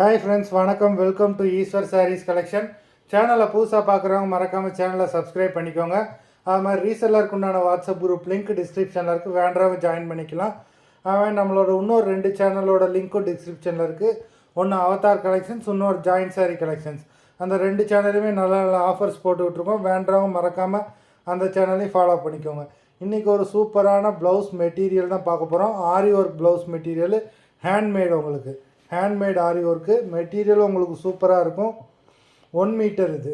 Hi friends, வணக்கம். Welcome to Eswar Sarees collection. சேனலை புதுசாக பார்க்குறவங்க மறக்காமல் சேனலை சப்ஸ்கிரைப் பண்ணிக்கோங்க. அது மாதிரி ரீசெல்லருக்கு உண்டான வாட்ஸ்அப் குரூப் லிங்க் டிஸ்கிரிப்ஷனில் இருக்குது, வேண்டவங்க ஜாயின் பண்ணிக்கலாம். அவன் நம்மளோட இன்னொரு 2 சேனலோட லிங்க்கும் டிஸ்கிரிப்ஷனில் இருக்குது. ஒன்று அவதார் கலெக்ஷன்ஸ், இன்னொரு ஜாயின்ட் சாரீ கலெக்ஷன்ஸ். அந்த 2 சேனலுமே நல்ல நல்ல ஆஃபர்ஸ் போட்டு விட்ருக்கோம். வேண்டவங்க மறக்காமல் அந்த சேனலையும் ஃபாலோ பண்ணிக்கோங்க. இன்றைக்கி ஒரு சூப்பரான ப்ளவுஸ் மெட்டீரியல் தான் பார்க்க போகிறோம். ஆரி ஒர்க் ப்ளவுஸ் மெட்டீரியல், ஹேண்ட்மேடு. உங்களுக்கு ஹேண்ட்மேட் ஆரி ஒர்க்கு மெட்டீரியலும் உங்களுக்கு சூப்பராக இருக்கும். 1 மீட்டர் இது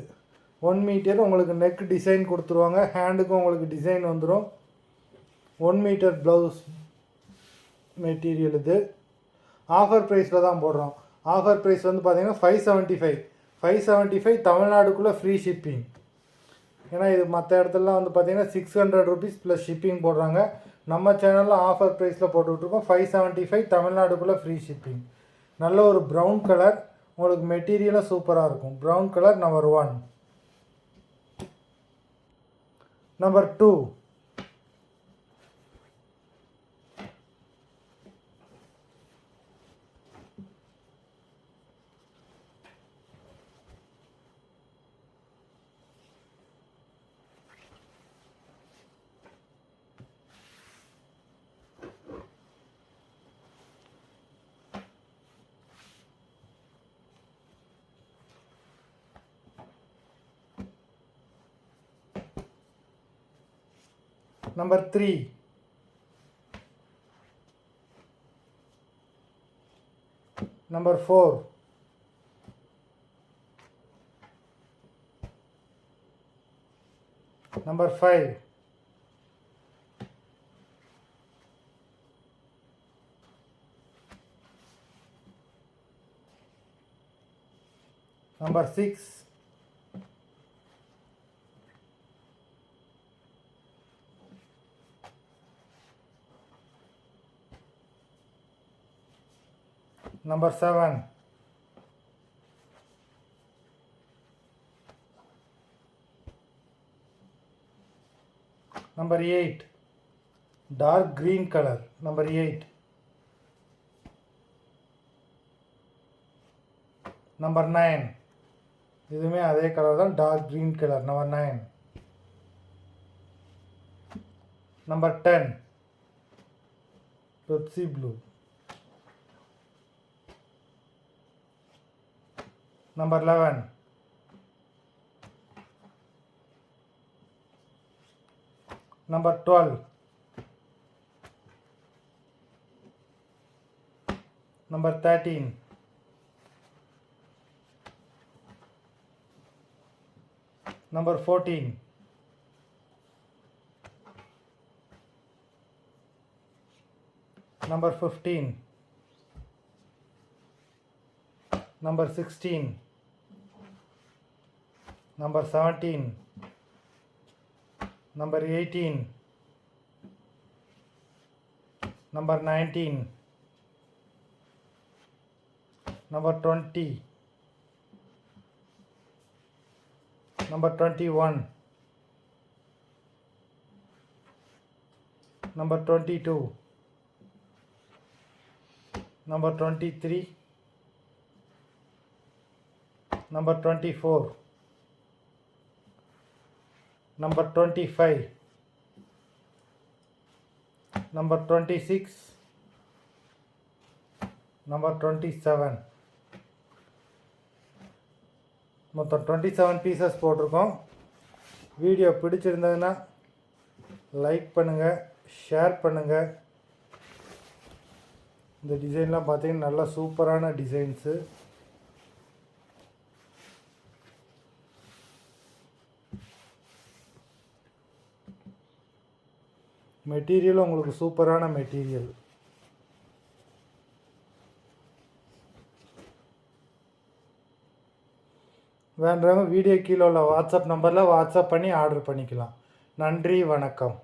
1 மீட்டர் உங்களுக்கு நெக் டிசைன் கொடுத்துருவாங்க. ஹேண்டுக்கும் உங்களுக்கு டிசைன் வந்துடும். 1 மீட்டர் ப்ளவுஸ் மெட்டீரியல் இது. ஆஃபர் ப்ரைஸில் தான் போடுறோம். ஆஃபர் ப்ரைஸ் வந்து பார்த்திங்கன்னா 575 தமிழ்நாடுக்குள்ளே ஃப்ரீ ஷிப்பிங். ஏன்னா இது மற்ற இடத்துலலாம் வந்து பார்த்திங்கன்னா 600 ருபீஸ் ப்ளஸ் ஷிப்பிங் போடுறாங்க. நம்ம சேனலில் ஆஃபர் ப்ரைஸில் போட்டுக்கிட்டுருக்கோம். 575 தமிழ்நாடுக்குள்ளே ஃப்ரீ ஷிப்பிங். நல்ல ஒரு ப்ரௌன் கலர், உங்களுக்கு மெட்டீரியலும் சூப்பராக இருக்கும். Brown colour number 1. Number 2, number 3, number 4, number 5, number 6, number 7, number 8, dark green color, number 8, number 9, இதுவுமே அதே கலர் தான், dark green colour, number 9, number 10, Pepsi blue, number 11, number 12, number 13, number 14, number 15, number 16, number 17, number 18, number 19, number 20, number 21, number 22, number 23, number 24, number 25, number 26, number 27. மொத்தம் 27 pieces போட்டிருக்கோம். Video பிடிச்சிருந்ததுன்னா like பண்ணுங்கள், share பண்ணுங்கள். இந்த டிசைன்லாம் பார்த்தீங்கன்னா நல்லா சூப்பரான டிசைன்ஸு. மெட்டீரியலும் உங்களுக்கு சூப்பரான மெட்டீரியல். வேண்டவங்க வீடியோ கீழே உள்ள வாட்ஸ்அப் நம்பரில் வாட்ஸ்அப் பண்ணி ஆர்டர் பண்ணிக்கலாம். நன்றி, வணக்கம்.